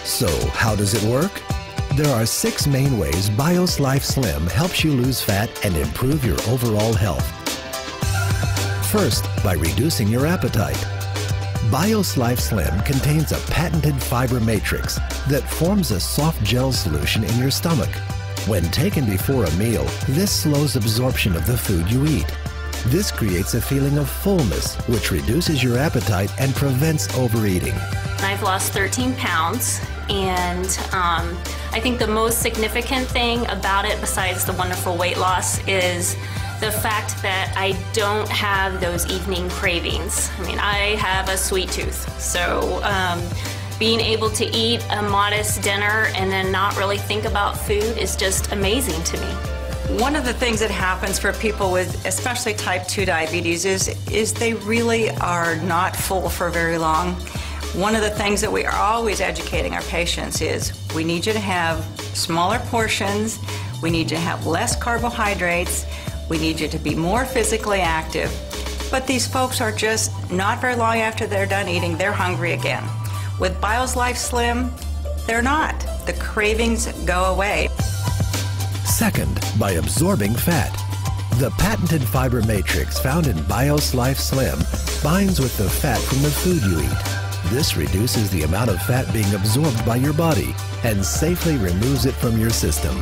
So, how does it work? There are 6 main ways BIOS Life Slim helps you lose fat and improve your overall health. First, by reducing your appetite. BIOS Life Slim contains a patented fiber matrix that forms a soft gel solution in your stomach. When taken before a meal, this slows absorption of the food you eat. This creates a feeling of fullness, which reduces your appetite and prevents overeating. I've lost 13 pounds, and I think the most significant thing about it, besides the wonderful weight loss, is the fact that I don't have those evening cravings. I mean, I have a sweet tooth, so being able to eat a modest dinner and then not really think about food is just amazing to me. One of the things that happens for people with especially type 2 diabetes is they really are not full for very long. One of the things that we are always educating our patients is we need you to have smaller portions, we need you to have less carbohydrates, we need you to be more physically active. But these folks are just not very long after they're done eating, they're hungry again. With BIOS Life Slim, they're not. The cravings go away. Second, by absorbing fat. The patented fiber matrix found in BIOS Life Slim binds with the fat from the food you eat. This reduces the amount of fat being absorbed by your body and safely removes it from your system.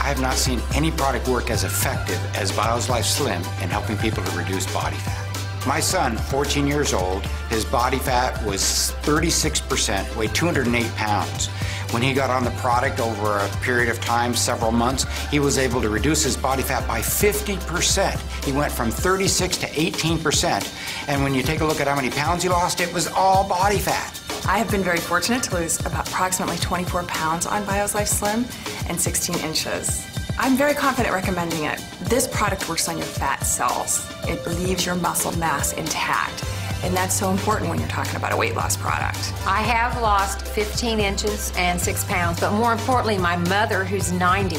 I have not seen any product work as effective as BIOS Life Slim in helping people to reduce body fat. My son, 14 years old, his body fat was 36%, weighed 208 pounds. When he got on the product over a period of time, several months, he was able to reduce his body fat by 50%. He went from 36 to 18%. And when you take a look at how many pounds he lost, it was all body fat. I have been very fortunate to lose about approximately 24 pounds on BIOS Life Slim and 16 inches. I'm very confident recommending it. This product works on your fat cells. It leaves your muscle mass intact. And that's so important when you're talking about a weight loss product. I have lost 15 inches and 6 pounds, but more importantly, my mother, who's 90,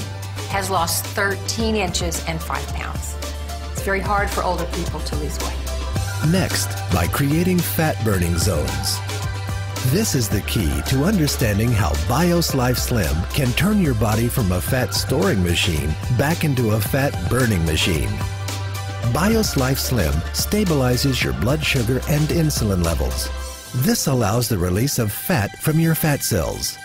has lost 13 inches and 5 pounds. It's very hard for older people to lose weight. Next, by creating fat-burning zones. This is the key to understanding how BIOS Life Slim can turn your body from a fat storing machine back into a fat burning machine. BIOS Life Slim stabilizes your blood sugar and insulin levels. This allows the release of fat from your fat cells.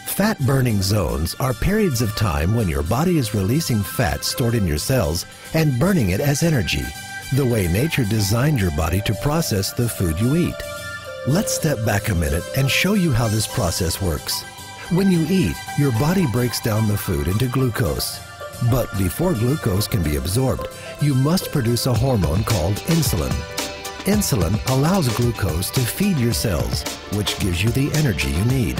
Fat burning zones are periods of time when your body is releasing fat stored in your cells and burning it as energy, the way nature designed your body to process the food you eat. Let's step back a minute and show you how this process works. When you eat, your body breaks down the food into glucose. But before glucose can be absorbed, you must produce a hormone called insulin. Insulin allows glucose to feed your cells, which gives you the energy you need.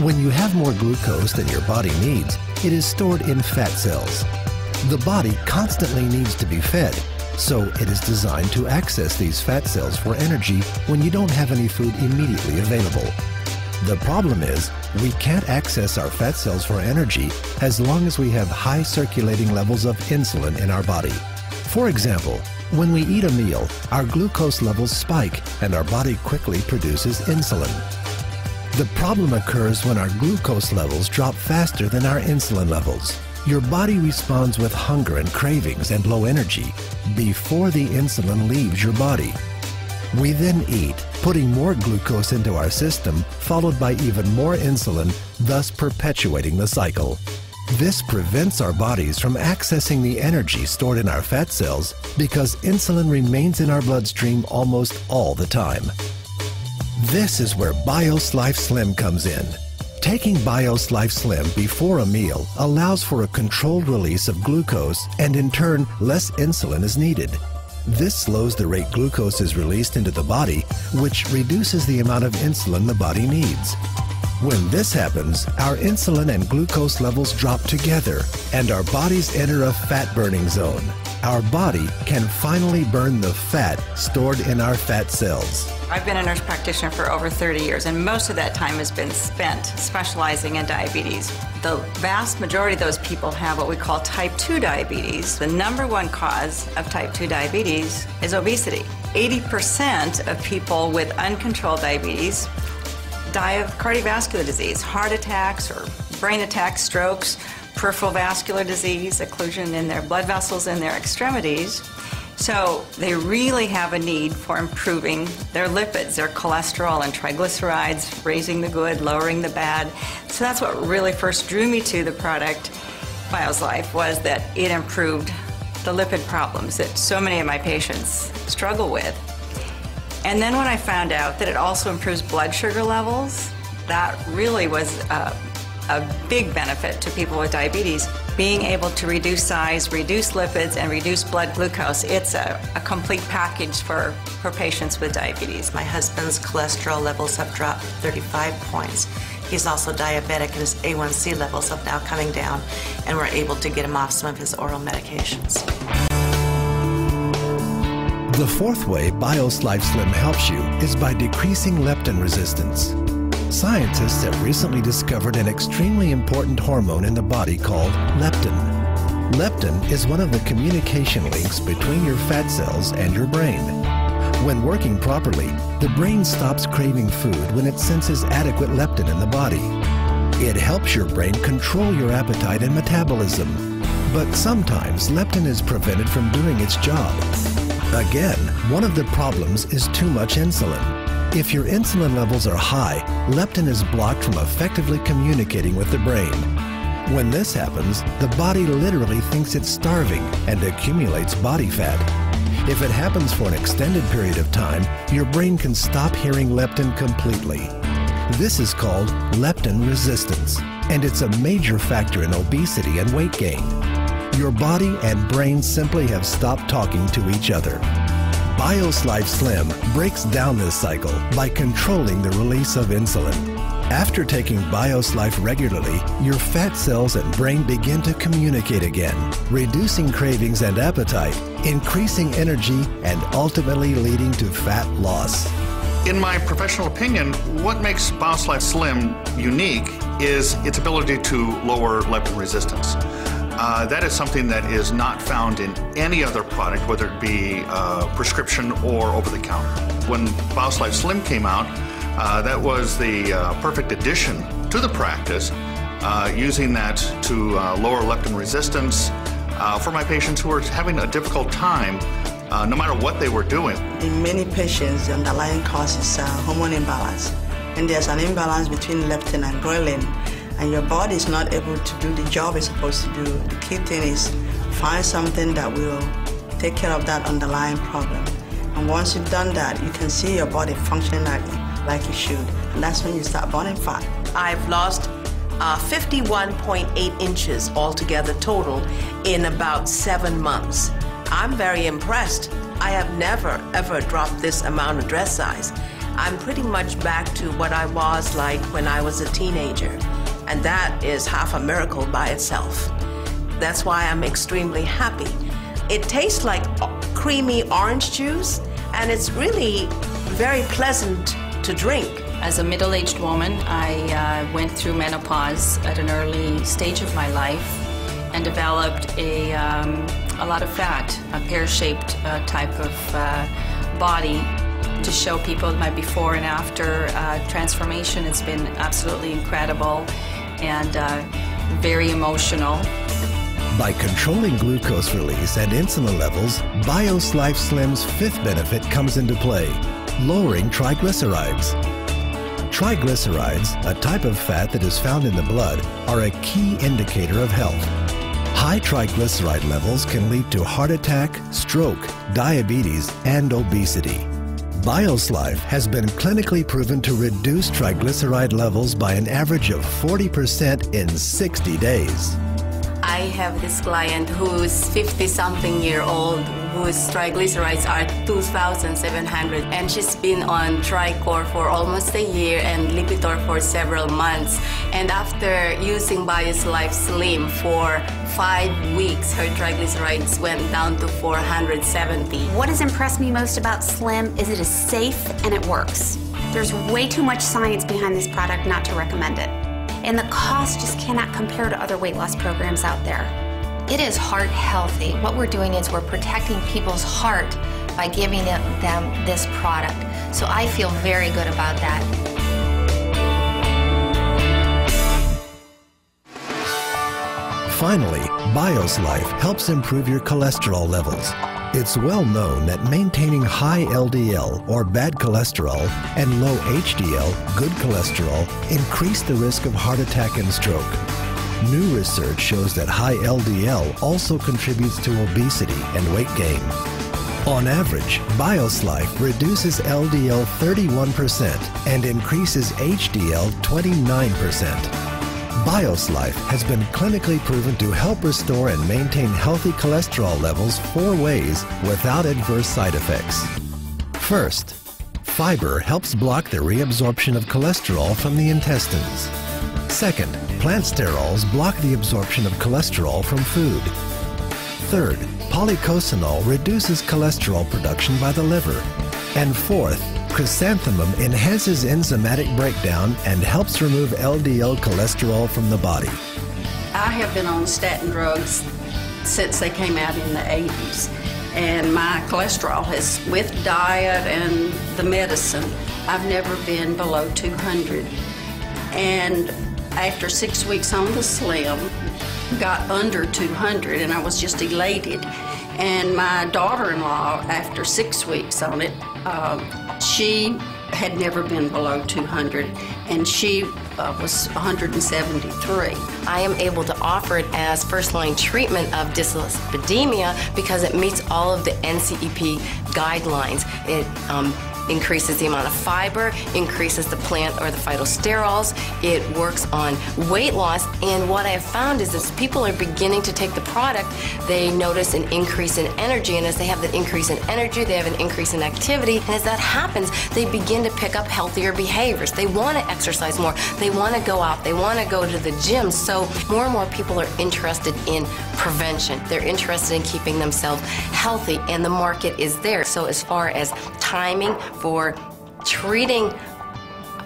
When you have more glucose than your body needs, it is stored in fat cells. The body constantly needs to be fed, so it is designed to access these fat cells for energy when you don't have any food immediately available. The problem is, we can't access our fat cells for energy as long as we have high circulating levels of insulin in our body. For example, when we eat a meal, our glucose levels spike and our body quickly produces insulin. The problem occurs when our glucose levels drop faster than our insulin levels. Your body responds with hunger and cravings and low energy before the insulin leaves your body. We then eat, putting more glucose into our system, followed by even more insulin, thus perpetuating the cycle. This prevents our bodies from accessing the energy stored in our fat cells because insulin remains in our bloodstream almost all the time. This is where BIOS Life Slim comes in. Taking BIOS Life Slim before a meal allows for a controlled release of glucose, and in turn, less insulin is needed. This slows the rate glucose is released into the body, which reduces the amount of insulin the body needs. When this happens, our insulin and glucose levels drop together, and our bodies enter a fat-burning zone. Our body can finally burn the fat stored in our fat cells. I've been a nurse practitioner for over 30 years, and most of that time has been spent specializing in diabetes. The vast majority of those people have what we call type 2 diabetes. The #1 cause of type 2 diabetes is obesity. 80% of people with uncontrolled diabetes die of cardiovascular disease, heart attacks or brain attacks, strokes, peripheral vascular disease, occlusion in their blood vessels in their extremities. So they really have a need for improving their lipids, their cholesterol and triglycerides, raising the good, lowering the bad. So that's what really first drew me to the product, Bios Life, was that it improved the lipid problems that so many of my patients struggle with. And then when I found out that it also improves blood sugar levels, that really was a big benefit to people with diabetes. Being able to reduce size, reduce lipids, and reduce blood glucose, it's a complete package for patients with diabetes. My husband's cholesterol levels have dropped 35 points. He's also diabetic, and his A1C levels have now coming down, and we're able to get him off some of his oral medications. The fourth way Bios Life Slim helps you is by decreasing leptin resistance. Scientists have recently discovered an extremely important hormone in the body called leptin. Leptin is one of the communication links between your fat cells and your brain. When working properly, the brain stops craving food when it senses adequate leptin in the body. It helps your brain control your appetite and metabolism. But sometimes leptin is prevented from doing its job. Again, one of the problems is too much insulin. If your insulin levels are high, leptin is blocked from effectively communicating with the brain. When this happens, the body literally thinks it's starving and accumulates body fat. If it happens for an extended period of time, your brain can stop hearing leptin completely. This is called leptin resistance, and it's a major factor in obesity and weight gain. Your body and brain simply have stopped talking to each other. Bios Life Slim breaks down this cycle by controlling the release of insulin. After taking Bios Life regularly, your fat cells and brain begin to communicate again, reducing cravings and appetite, increasing energy, and ultimately leading to fat loss. In my professional opinion, what makes Bios Life Slim unique is its ability to lower leptin resistance. That is something that is not found in any other product, whether it be prescription or over-the-counter. When Bios Life Slim came out, that was the perfect addition to the practice, using that to lower leptin resistance for my patients who were having a difficult time no matter what they were doing. In many patients, the underlying cause is hormone imbalance. And there's an imbalance between leptin and ghrelin, and your body is not able to do the job it's supposed to do. The key thing is find something that will take care of that underlying problem. And once you've done that, you can see your body functioning like it should. And that's when you start burning fat. I've lost 51.8 inches altogether total in about 7 months. I'm very impressed. I have never, ever dropped this amount of dress size. I'm pretty much back to what I was like when I was a teenager. And that is half a miracle by itself. That's why I'm extremely happy. It tastes like creamy orange juice, and it's really very pleasant to drink. As a middle-aged woman, I went through menopause at an early stage of my life and developed a lot of fat, a pear-shaped type of body. To show people my before and after transformation, it's been absolutely incredible and very emotional. By controlling glucose release and insulin levels, Bios Life Slim's fifth benefit comes into play: lowering triglycerides. Triglycerides, a type of fat that is found in the blood, are a key indicator of health. High triglyceride levels can lead to heart attack, stroke, diabetes, and obesity. Bios Life has been clinically proven to reduce triglyceride levels by an average of 40% in 60 days. I have this client who's 50-something year old whose triglycerides are 2,700, and she's been on Tricor for almost a year and Lipitor for several months. And after using Bios Life Slim for 5 weeks, her triglycerides went down to 470. What has impressed me most about Slim is it is safe and it works. There's way too much science behind this product not to recommend it. And the cost just cannot compare to other weight loss programs out there. It is heart healthy. What we're doing is we're protecting people's heart by giving them this product. So I feel very good about that. Finally, BioSlife helps improve your cholesterol levels. It's well known that maintaining high LDL, or bad cholesterol, and low HDL, good cholesterol, increase the risk of heart attack and stroke. New research shows that high LDL also contributes to obesity and weight gain. On average, BioSlife reduces LDL 31% and increases HDL 29%. BioSlife has been clinically proven to help restore and maintain healthy cholesterol levels 4 ways without adverse side effects. First, fiber helps block the reabsorption of cholesterol from the intestines. Second, plant sterols block the absorption of cholesterol from food. Third, polycosanol reduces cholesterol production by the liver. And fourth, chrysanthemum enhances enzymatic breakdown and helps remove LDL cholesterol from the body. I have been on statin drugs since they came out in the 80s. And my cholesterol has, with diet and the medicine, I've never been below 200. And after 6 weeks on the Slim, got under 200, and I was just elated. And my daughter-in-law, after 6 weeks on it, she had never been below 200, and she was 173. I am able to offer it as first-line treatment of dyslipidemia because it meets all of the NCEP guidelines. It increases the amount of fiber, increases the plant or the phytosterols. It works on weight loss, and what I have found is as people are beginning to take the product, they notice an increase in energy, and as they have that increase in energy, they have an increase in activity, and as that happens, they begin to pick up healthier behaviors. They want to exercise more, they want to go out, they want to go to the gym, so more and more people are interested in prevention. They're interested in keeping themselves healthy, and the market is there. So as far as timing for treating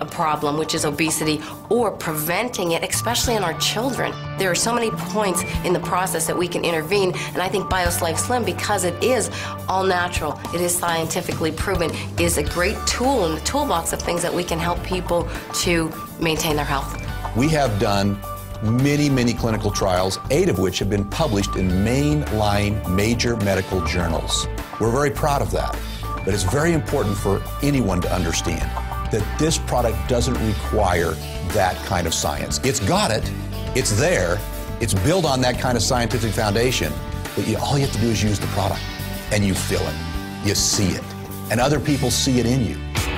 a problem, which is obesity, or preventing it, especially in our children, there are so many points in the process that we can intervene, and I think BioSlife Slim, because it is all natural, it is scientifically proven, is a great tool in the toolbox of things that we can help people to maintain their health. We have done many clinical trials, 8 of which have been published in mainline major medical journals. We're very proud of that. But it's very important for anyone to understand that this product doesn't require that kind of science. It's got it, it's there, it's built on that kind of scientific foundation, but all you have to do is use the product, and you feel it, you see it, and other people see it in you.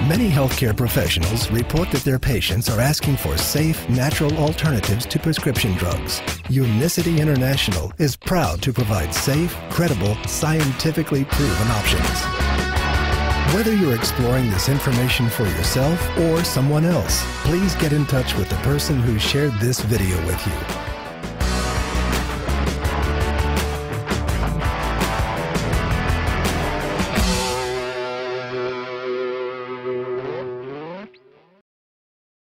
Many healthcare professionals report that their patients are asking for safe, natural alternatives to prescription drugs. Unicity International is proud to provide safe, credible, scientifically proven options. Whether you're exploring this information for yourself or someone else, please get in touch with the person who shared this video with you.